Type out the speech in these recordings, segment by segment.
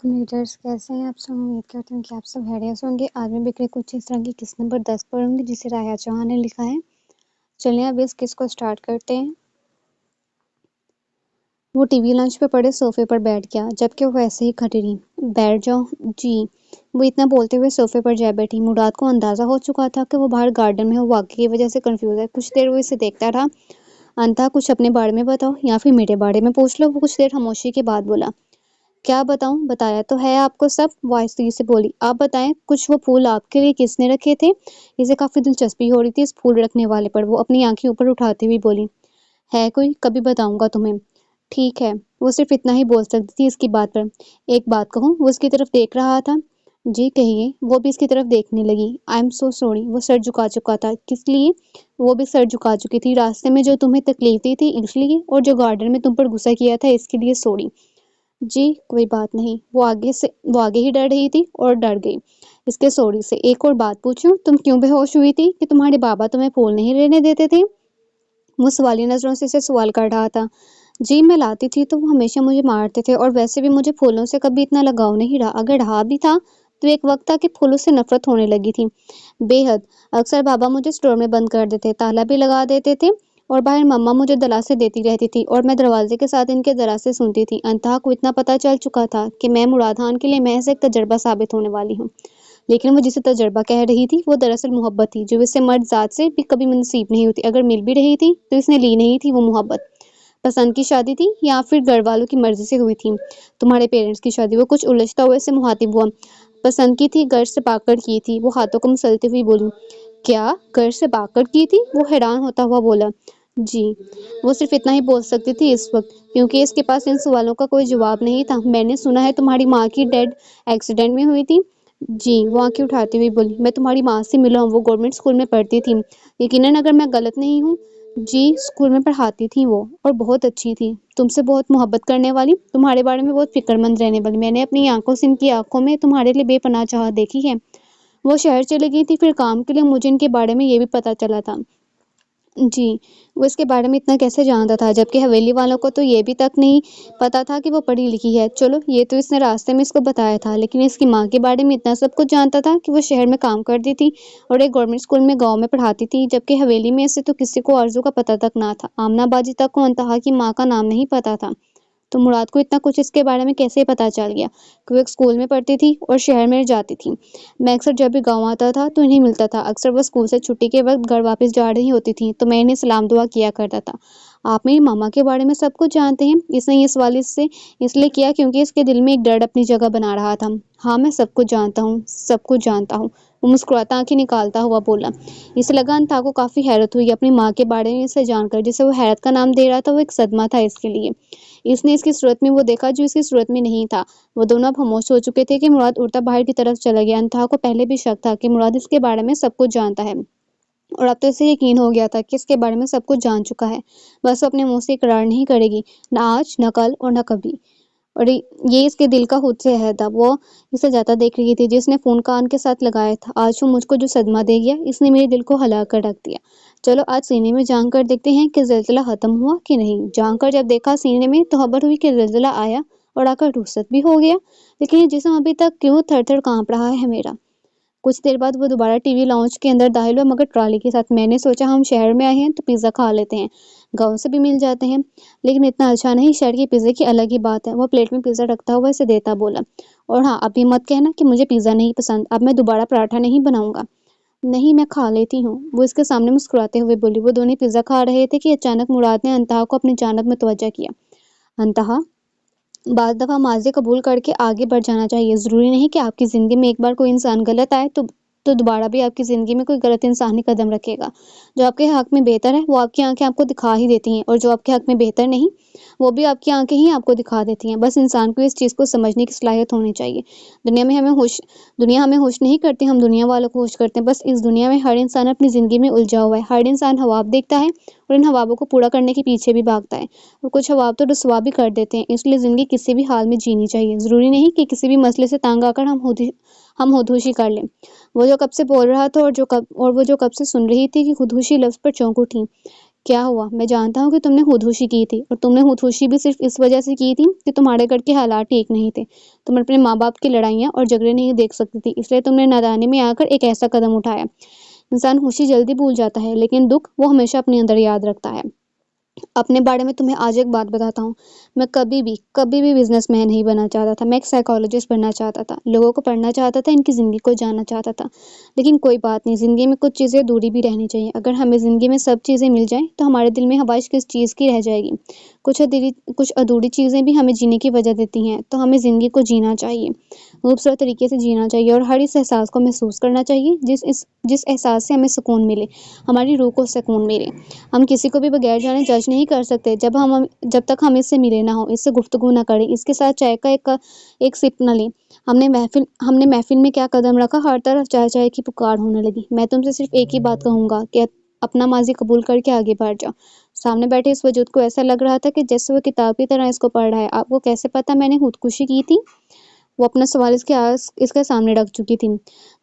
علیکم ریڈرز، کیسے ہیں آپ سب؟ امید کرتی ہوں کہ آپ سب خیریت سے ہوں گے۔ آج میں بکرے کچھ اس طرح کی قسط نمبر 10 پڑھوں گی جسے رایا چوہان نے لکھا ہے۔ چلیے اب اس قسط کو سٹارٹ کرتے ہیں۔ وہ ٹی وی لنچ پہ پڑے صوفے پر بیٹھ گیا جبکہ وہ ایسے ہی کھڑی رہی۔ بیٹھ جاؤ جی، وہ اتنا بولتے ہوئے صوفے پر جا بیٹھی۔ مراد کو اندازہ ہو چکا تھا کہ وہ باہر گارڈن میں واقعے کی وجہ سے کنفیوز ہے۔ کچھ دیر وہ اسے دیکھتا رہا۔ انتہا کچھ اپنے بارے میں بتاؤ یا پھر میرے بارے میں پوچھ لو۔ وہ کچھ دیر خاموشی کے بعد بولا، کیا بتاؤں؟ بتایا تو ہے آپ کو سب، وہ آہستگی سے بولی۔ آپ بتائیں، کچھ وہ پھول آپ کے لیے کس نے رکھے تھے؟ اسے کافی دلچسپی ہو رہی تھی اس پھول رکھنے والے پر۔ وہ اپنی آنکھیں اوپر اٹھاتی ہوئی بولی، ہے کوئی؟ کبھی بتاؤں گا تمہیں۔ ٹھیک ہے، وہ صرف اتنا ہی بول سکتی تھی اس کی بات پر۔ ایک بات کہوں؟ وہ اس کی طرف دیکھ رہا تھا۔ جی کہیے۔ وہ بھی اس کی طرف دیکھنے لگی۔ آئی ایم سو سوری، وہ سر جھکا چکا تھا۔ کس لیے؟ وہ بھی سر جھکا چکی تھی۔ راستے میں جو تمہیں تکلیف دی تھی اس لیے، اور جو گارڈن میں تم پر غصہ کیا تھا اس کے لیے سوری۔ جی کوئی بات نہیں۔ وہ آگے ہی ڈر رہی تھی اور ڈر گئی اس کے سوری سے۔ ایک اور بات پوچھوں، تم کیوں بے ہوش ہوئی تھی؟ کہ تمہارے بابا تمہیں پھول نہیں لینے دیتے تھے؟ وہ سوالی نظروں سے اسے سوال کر رہا تھا۔ جی میں لاتی تھی تو وہ ہمیشہ مجھے مارتے تھے، اور ویسے بھی مجھے پھولوں سے کبھی اتنا لگاؤ نہیں رہا۔ اگر رہا بھی تھا تو ایک وقت تھا کہ پھولوں سے نفرت ہونے لگی تھی، بے حد۔ اکثر بابا مجھے اسٹور میں بند کر دیتے، تالا بھی لگا دیتے تھے، اور باہر مما مجھے دلاسے دیتی رہتی تھی، اور میں دروازے کے ساتھ ان کے دلاسے سنتی تھی۔ انتہا کو اتنا پتہ چل چکا تھا کہ میں مراد خان کے لیے محض ایک تجربہ ثابت ہونے والی ہوں، لیکن وہ جسے تجربہ کہہ رہی تھی وہ دراصل محبت تھی، جو اسے مرد ذات سے بھی کبھی نصیب نہیں ہوتی۔ اگر مل بھی رہی تھی تو اس نے لی نہیں تھی۔ وہ محبت پسند کی شادی تھی یا پھر گھر والوں کی مرضی سے ہوئی تھی؟ تمہارے پیرنٹس کی شادی؟ وہ کچھ الجھتا ہوا اسے مخاطب ہوا۔ پسند کی تھی، گھر سے پاک کر کی تھی۔ وہ ہاتھوں کو مسلتے ہوئی بولی، کیا گھر سے پاک کر کی تھی؟ وہ حیران ہوتا ہوا بولا، جی۔ وہ صرف اتنا ہی بول سکتی تھی اس وقت، کیونکہ اس کے پاس ان سوالوں کا کوئی جواب نہیں تھا۔ میں نے سنا ہے تمہاری ماں کی ڈیتھ ایکسیڈنٹ میں ہوئی تھی؟ جی، وہ آنکھیں اٹھاتی ہوئی بولی، میں تمہاری ماں سے ملا ہوں، وہ گورنمنٹ اسکول میں پڑھتی تھی، یقیناً اگر میں غلط نہیں ہوں۔ جی اسکول میں پڑھاتی تھی وہ، اور بہت اچھی تھی، تم سے بہت محبت کرنے والی، تمہارے بارے میں بہت فکر مند رہنے والی۔ میں نے اپنی آنکھوں سے ان کی آنکھوں میں تمہارے لیے بے پناہ چاہت دیکھی ہے۔ وہ شہر چلی گئی تھی پھر کام کے لیے، مجھے ان کے بارے میں یہ بھی پتہ چلا تھا۔ جی، وہ اس کے بارے میں اتنا کیسے جانتا تھا، جبکہ حویلی والوں کو تو یہ بھی تک نہیں پتا تھا کہ وہ پڑھی لکھی ہے۔ چلو یہ تو اس نے راستے میں اس کو بتایا تھا، لیکن اس کی ماں کے بارے میں اتنا سب کچھ جانتا تھا کہ وہ شہر میں کام کرتی تھی اور ایک گورنمنٹ اسکول میں گاؤں میں پڑھاتی تھی، جبکہ حویلی میں سے تو کسی کو آرزو کا پتہ تک نہ تھا۔ آمنہ باجی تک کو انتہا کی ماں کا نام نہیں پتا تھا۔ تو مراد کو اتنا کچھ اس کے بارے میں کیسے پتا چل گیا کہ وہ ایک اسکول میں پڑھتی تھی اور شہر میں جاتی تھی؟ میں اکثر جب بھی گاؤں آتا تھا تو انہیں ملتا تھا۔ اکثر وہ اسکول سے چھٹی کے وقت گھر واپس جا رہی ہوتی تھی تو میں انہیں سلام دعا کیا کرتا تھا۔ آپ میری ماما کے بارے میں سب کچھ جانتے ہیں؟ اس نے یہ سوال اس لیے کیا کیونکہ اس کے دل میں ایک ڈر اپنی جگہ بنا رہا تھا۔ ہاں میں سب کچھ جانتا ہوں، سب کچھ جانتا ہوں، وہ مسکراتا آنکھیں نکالتا ہوا بولا۔ اسے لگا انتہا کو کافی حیرت ہوئی اپنی ماں کے بارے میں سے جان کر، جسے وہ حیرت کا نام دے رہا تھا۔ وہ ایک صدمہ تھا اس کے لیے۔ اس نے اس کی صورت میں وہ دیکھا جو اس کی صورت میں نہیں تھا۔ وہ دونوں اب خاموش ہو چکے تھے کہ مراد اڑتا باہر کی طرف چلا گیا۔ انتہا کو پہلے بھی شک تھا کہ مراد اس کے بارے میں سب کچھ جانتا ہے، اور اب تو اسے یقین ہو گیا تھا کہ اس کے بارے میں سب کچھ جان چکا ہے، بس وہ اپنے منہ سے اقرار نہیں کرے گی، نہ آج، نہ کل، اور نہ کبھی۔ اور یہ اس کے دل کا خود سے عہد تھا۔ وہ اسے جاتا دیکھ رہی تھی جس نے فون کان کے ساتھ لگایا تھا۔ آج وہ مجھ کو جو صدمہ دے گیا، اس نے میرے دل کو ہلا کر رکھ دیا۔ چلو آج سینے میں جان کر دیکھتے ہیں کہ زلزلہ ختم ہوا کہ نہیں۔ جان کر جب دیکھا سینے میں تو خبر ہوئی کہ زلزلہ آیا اور آ کر رخصت بھی ہو گیا، لیکن یہ جسم ابھی تک کیوں تھر تھر کانپ رہا ہے میرا۔ کچھ دیر بعد وہ دوبارہ ٹی وی لاؤنج کے اندر داخل ہوا، مگر ٹرالی کے ساتھ۔ میں نے سوچا ہم شہر میں آئے ہیں تو پیزا کھا لیتے ہیں، گاؤں سے بھی مل جاتے ہیں، لیکن اتنا اچھا نہیں، شہر کے پیزے کی الگ ہی بات ہے۔ وہ پلیٹ میں پیزا رکھتا ہوا اسے دیتا بولا، اور ہاں اب یہ مت کہنا کہ مجھے پیزا نہیں پسند، اب میں دوبارہ پراٹھا نہیں بناؤں گا۔ نہیں میں کھا لیتی ہوں، وہ اس کے سامنے مسکراتے ہوئے بولی۔ وہ دونوں پیزا کھا رہے تھے کہ اچانک مراد نے انتہا کو اپنی جانب متوجہ کیا۔ انتہا، بعض دفعہ معاذ قبول کر کے آگے بڑھ جانا چاہیے۔ ضروری نہیں کہ آپ کی زندگی میں ایک بار کوئی انسان غلط آئے تو دوبارہ بھی آپ کی زندگی میں کوئی غلط انسان ہی قدم رکھے گا۔ جو آپ کے حق میں بہتر ہے وہ آپ کی آنکھیں آپ کو دکھا ہی دیتی ہیں، اور جو آپ کے حق میں بہتر نہیں وہ بھی آپ کی آنکھیں ہی آپ کو دکھا دیتی ہیں۔ بس انسان کو اس چیز کو سمجھنے کی صلاحیت ہونی چاہیے۔ دنیا ہمیں ہوش نہیں کرتی، ہم دنیا والوں کو ہوش کرتے ہیں۔ بس اس دنیا میں ہر انسان اپنی زندگی میں الجھا ہوا ہے۔ ہر انسان خواب دیکھتا ہے اور ان خوابوں کو پورا کرنے کے پیچھے بھی بھاگتا ہے، اور کچھ خواب تو رسوا بھی کر دیتے ہیں۔ اس لیے زندگی کسی بھی حال میں جینی چاہیے۔ ضروری نہیں کہ کسی بھی مسئلے سے تانگ آ کر ہم خودکشی کر لیں۔ وہ جو کب سے بول رہا تھا اور وہ جو کب سے سن رہی تھی کہ خودکشی لفظ پر چونک اٹھی۔ کیا ہوا؟ میں جانتا ہوں کہ تم نے خودکشی کی تھی، اور تم نے خودکشی بھی صرف اس وجہ سے کی تھی کہ تمہارے گھر کے حالات ٹھیک نہیں تھے۔ تم اپنے ماں باپ کی لڑائیاں اور جھگڑے نہیں دیکھ سکتی تھی، اس لیے تم نے نادانی میں آ کر ایک ایسا قدم اٹھایا۔ انسان خوشی جلدی بھول جاتا ہے، لیکن دکھ وہ ہمیشہ اپنے اندر یاد رکھتا ہے۔ اپنے بارے میں تمہیں آج ایک بات بتاتا ہوں۔ میں کبھی بھی بزنس مین نہیں بننا چاہتا تھا۔ میں ایک سائیکالوجسٹ بننا چاہتا تھا، لوگوں کو پڑھنا چاہتا تھا، ان کی زندگی کو جاننا چاہتا تھا۔ لیکن کوئی بات نہیں، زندگی میں کچھ چیزیں ادھوری بھی رہنی چاہیے۔ اگر ہمیں زندگی میں سب چیزیں مل جائیں تو ہمارے دل میں خواہش کس چیز کی رہ جائے گی؟ کچھ ادھوری چیزیں بھی ہمیں جینے کی وجہ دیتی ہیں، تو ہمیں زندگی کو جینا چاہیے، خوبصورت طریقے سے جینا چاہیے، اور ہر اس احساس کو محسوس کرنا چاہیے جس احساس سے ہمیں سکون ملے، ہماری روح کو سکون ملے۔ ہم کسی کو بھی بغیر جانے جج نہیں کر سکتے جب تک ہم اس سے ملے نہ ہوں، اس سے گفتگو نہ کریں، اس کے ساتھ چائے کا ایک سپ نہ لیں۔ ہم نے محفل میں کیا قدم رکھا، ہر طرف چائے چائے کی پکار ہونے لگی۔ میں تم سے صرف ایک ہی بات کہوں گا کہ اپنا ماضی قبول کر کے آگے بڑھ جاؤ۔ سامنے بیٹھے اس وجود کو ایسا لگ رہا تھا کہ جیسے وہ کتاب کی طرح اس کو پڑھ رہا ہے۔ آپ کو کیسے پتا میں نے خودکشی کی تھی؟ وہ اپنا سوال اس کے سامنے رکھ چکی تھی،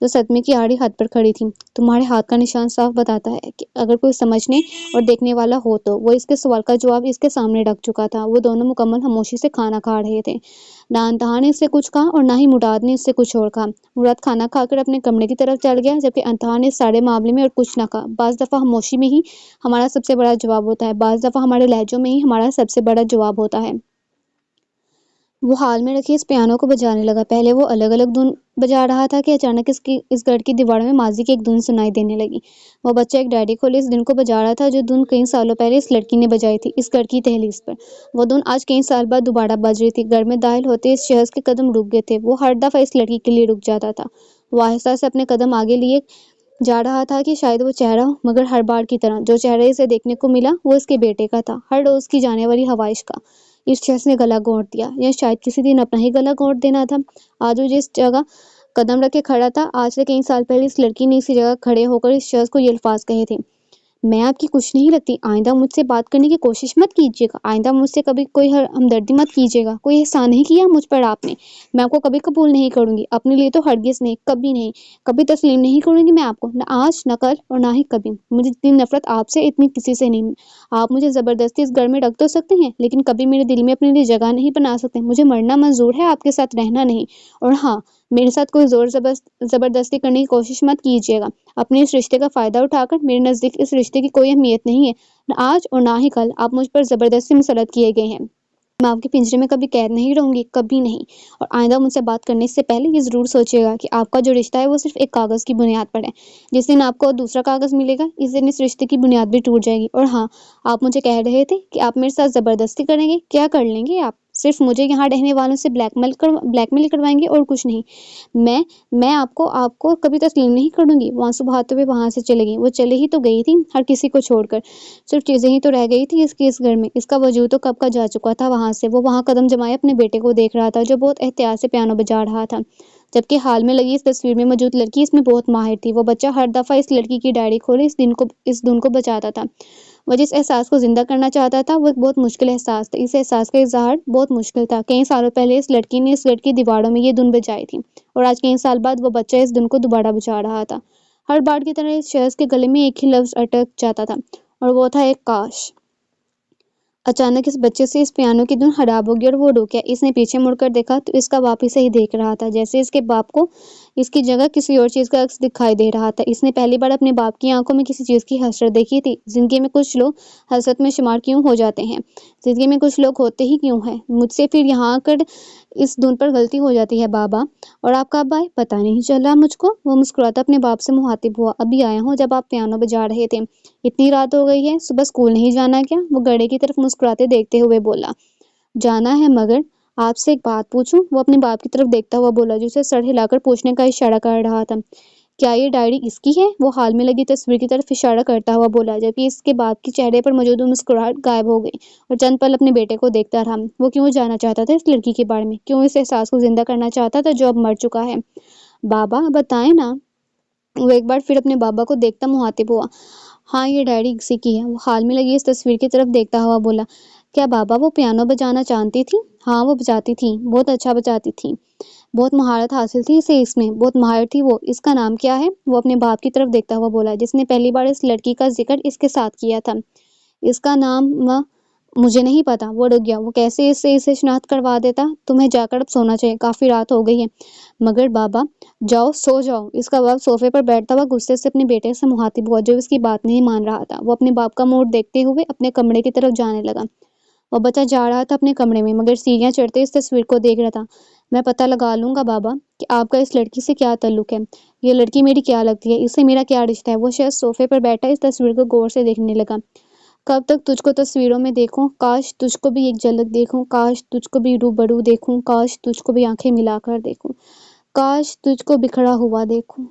جو صدمے کی آڑھی ہاتھ پر کھڑی تھی۔ تمہارے ہاتھ کا نشان صاف بتاتا ہے کہ اگر کوئی سمجھنے اور دیکھنے والا ہو تو وہ اس کے سوال کا جواب اس کے سامنے رکھ چکا تھا۔ وہ دونوں مکمل خاموشی سے کھانا کھا رہے تھے۔ نہ انتہا نے اس سے کچھ کہا اور نہ ہی مراد نے اس سے کچھ اور کہا۔ مراد کھانا کھا کر اپنے کمرے کی طرف چل گیا، جبکہ انتہا نے اس سارے معاملے میں اور کچھ نہ کہا۔ بعض دفعہ خاموشی میں ہی ہمارا سب سے بڑا جواب ہوتا ہے، بعض دفعہ ہمارے لہجوں میں ہی ہمارا سب سے بڑا جواب ہوتا ہے۔ وہ ہال میں رکھی اس پیانو کو بجانے لگا۔ پہلے وہ الگ الگ دھن بجا رہا تھا کہ اچانک اس گھر کی دیواروں میں ماضی کی ایک دھن سنائی دینے لگی۔ وہ بچہ ایک ڈائری کھولے اس دھن کو بجا رہا تھا، جو دھن کئی سالوں پہلے اس لڑکی نے بجائی تھی، اس گھر کی دہلیز پر۔ وہ دھن آج کئی سال بعد دوبارہ بج رہی تھی۔ گھر میں داخل ہوتے اس شخص کے قدم رک گئے تھے۔ وہ ہر دفعہ اس لڑکی کے لیے رک جاتا تھا۔ وہ آہستہ سے اپنے قدم آگے لیے جا رہا تھا کہ شاید وہ چہرہ ہو، مگر ہر بار کی طرح جو چہرہ اسے دیکھنے کو ملا وہ اس کے بیٹے کا تھا، ہر روز کی جانے والی خواہش کا۔ اس شخص نے گلا گھونٹ دیا، یا شاید کسی دن اپنا ہی گلا گھونٹ دینا تھا۔ آج وہ جس جگہ قدم رکھے کھڑا تھا، آج سے کئی سال پہلے اس لڑکی نے اسی جگہ کھڑے ہو کر اس شخص کو یہ الفاظ کہے تھے: میں آپ کی کچھ نہیں لگتی، آئندہ مجھ سے بات کرنے کی کوشش مت کیجیے گا، آئندہ مجھ سے کبھی کوئی ہمدردی مت کیجیے گا، کوئی احسان نہیں کیا مجھ پر آپ نے، میں آپ کو کبھی قبول نہیں کروں گی، اپنے لیے تو ہرگز نہیں، کبھی نہیں، کبھی تسلیم نہیں کروں گی میں آپ کو، نہ آج، نہ کل، اور نہ ہی کبھی۔ مجھے اتنی نفرت آپ سے اتنی کسی سے نہیں۔ آپ مجھے زبردستی اس گھر میں رکھ تو سکتے ہیں، لیکن کبھی میرے دل میں اپنے لیے جگہ نہیں بنا سکتے۔ مجھے مرنا منظور ہے، آپ کے ساتھ رہنا نہیں۔ اور ہاں، میرے ساتھ کوئی زور زبردستی کرنے کی کوشش مت کیجیے گا۔ اپنے اس رشتے کا فائدہ اٹھا کر میرے نزدیک اس رشتے کی کوئی اہمیت نہیں ہے، نہ آج اور نہ ہی کل۔ آپ مجھ پر زبردستی مسلط کیے گئے ہیں۔ میں آپ کے پنجرے میں کبھی قید نہیں رہوں گی، کبھی نہیں۔ اور آئندہ مجھ سے بات کرنے سے پہلے یہ ضرور سوچیے گا کہ آپ کا جو رشتہ ہے وہ صرف ایک کاغذ کی بنیاد پر ہے۔ جس دن آپ کو دوسرا کاغذ ملے گا، اس دن اس رشتے کی بنیاد بھی ٹوٹ جائے گی۔ اور ہاں، آپ مجھے کہہ رہے تھے کہ آپ میرے ساتھ زبردستی کریں گے۔ کیا کر لیں گے آپ؟ صرف مجھے یہاں رہنے والوں سے بلیک میل کروائیں گے اور کچھ نہیں۔ میں آپ کو کبھی تسلیم نہیں کروں گی۔ وہ آنسو بہاتے ہوئے وہاں سے چلے گئی۔ وہ چلے ہی تو گئی تھی، ہر کسی کو چھوڑ کر، صرف چیزیں ہی تو رہ گئی تھی اس گھر میں۔ اس کا وجود تو کب کا جا چکا تھا وہاں سے۔ وہ وہاں قدم جمائے اپنے بیٹے کو دیکھ رہا تھا، جو بہت احتیاط سے پیانو بجا رہا تھا، جبکہ ہال میں لگی اس تصویر میں موجود لڑکی اس میں بہت ماہر تھی۔ وہ بچہ ہر دفعہ اس لڑکی کی ڈائری کھولے اس دھن کو بجاتا تھا۔ وہ جس احساس کو زندہ کرنا چاہتا تھا وہ ایک بہت مشکل احساس تھا۔ اس احساس کا اظہار بہت مشکل تھا۔ کئی سالوں پہلے اس لڑکی نے اس گھر کی دیواروں میں یہ دھن بجائی تھی، اور آج کئی سال بعد وہ بچہ اس دھن کو دوبارہ بجا رہا تھا۔ ہر بار کی طرح اس شخص کے گلے میں ایک ہی لفظ اٹک جاتا تھا، اور وہ تھا ایک کاش۔ اچانک اس بچے سے اس پیانو کی دھن خراب ہوگی اور وہ رک گیا۔ اس نے پیچھے مڑ کر دیکھا تو اس کا باپ اسے ہی دیکھ رہا تھا، جیسے اس کے باپ کو اس کی جگہ کسی اور چیز کا عکس دکھائی دے رہا تھا۔ اس نے پہلی بار اپنے باپ کی آنکھوں میں کسی چیز کی حسرت دیکھی تھی۔ زندگی میں کچھ لوگ حسرت میں شمار کیوں ہو جاتے ہیں؟ زندگی میں کچھ لوگ ہوتے ہی کیوں ہیں؟ مجھ سے پھر یہاں آ کر اس دھن پر غلطی ہو جاتی ہے بابا۔ اور آپ کب آئے؟ پتہ نہیں چلا مجھ کو۔ وہ مسکراتا اپنے باپ سے مخاطب ہوا۔ ابھی آیا ہوں، جب آپ پیانو بجا رہے تھے۔ اتنی رات ہو گئی ہے، صبح اسکول نہیں جانا کیا؟ وہ گھڑے کی طرف مسکراتے دیکھتے ہوئے بولا۔ جانا ہے، مگر آپ سے ایک بات پوچھوں؟ وہ اپنے باپ کی طرف دیکھتا ہوا بولا، جو اسے سر ہلا کر پوچھنے کا اشارہ کر رہا تھا۔ کیا یہ ڈائری اس کی ہے؟ وہ ہال میں لگی تصویر کی طرف اشارہ کرتا ہوا بولا، جبکہ اس کے باپ کے چہرے پر موجود مسکراہٹ غائب ہو گئی، اور چند پل اپنے بیٹے کو دیکھتا رہا۔ وہ کیوں جاننا چاہتا تھا اس لڑکی کے بارے میں؟ کیوں اس احساس کو زندہ کرنا چاہتا تھا جو اب مر چکا ہے؟ بابا بتائیں نا۔ وہ ایک بار پھر اپنے بابا کو دیکھتا مخاطب ہوا۔ ہاں، یہ ڈائری اسی کی ہے۔ وہ ہال میں لگی اس تصویر کی طرف دیکھتا ہوا بولا۔ کیا بابا وہ پیانو بجانا جانتی تھی؟ ہاں، وہ بجاتی تھی، بہت اچھا بجاتی تھی، بہت مہارت حاصل تھی اسے اس میں، بہت ماہر تھی وہ۔ اس کا نام کیا ہے؟ وہ اپنے باپ کی طرف دیکھتا ہوا بولا، جس نے پہلی بار اس لڑکی کا ذکر اس کے ساتھ کیا تھا۔ اس کا نام مجھے نہیں پتا۔ وہ رک گیا۔ وہ کیسے اسے شناخت کروا دیتا؟ تمہیں جا کر اب سونا چاہیے، کافی رات ہو گئی ہے۔ مگر بابا جاؤ، سو جاؤ۔ اس کا باپ صوفے پر بیٹھتا ہوا غصے سے اپنے بیٹے سے مخاطب ہوا جو اس کی بات نہیں مان رہا تھا۔ وہ اپنے باپ کا موڑ دیکھتے ہوئے اپنے کمرے کی طرف جانے لگا۔ وہ بچہ جا رہا تھا اپنے کمرے میں، مگر سیڑھیاں چڑھتے اس تصویر کو دیکھ رہا تھا۔ میں پتہ لگا لوں گا بابا کہ آپ کا اس لڑکی سے کیا تعلق ہے۔ یہ لڑکی میری کیا لگتی ہے، اس سے میرا کیا رشتہ ہے۔ وہ شخص صوفے پر بیٹھا اس تصویر کو غور سے دیکھنے لگا۔ کب تک تجھ کو تصویروں میں دیکھوں، کاش تجھ کو بھی ایک جھلک دیکھوں، کاش تجھ کو بھی روبرو دیکھوں، کاش تجھ کو بھی آنکھیں ملا کر دیکھوں، کاش تجھ کو بکھرا ہوا دیکھوں۔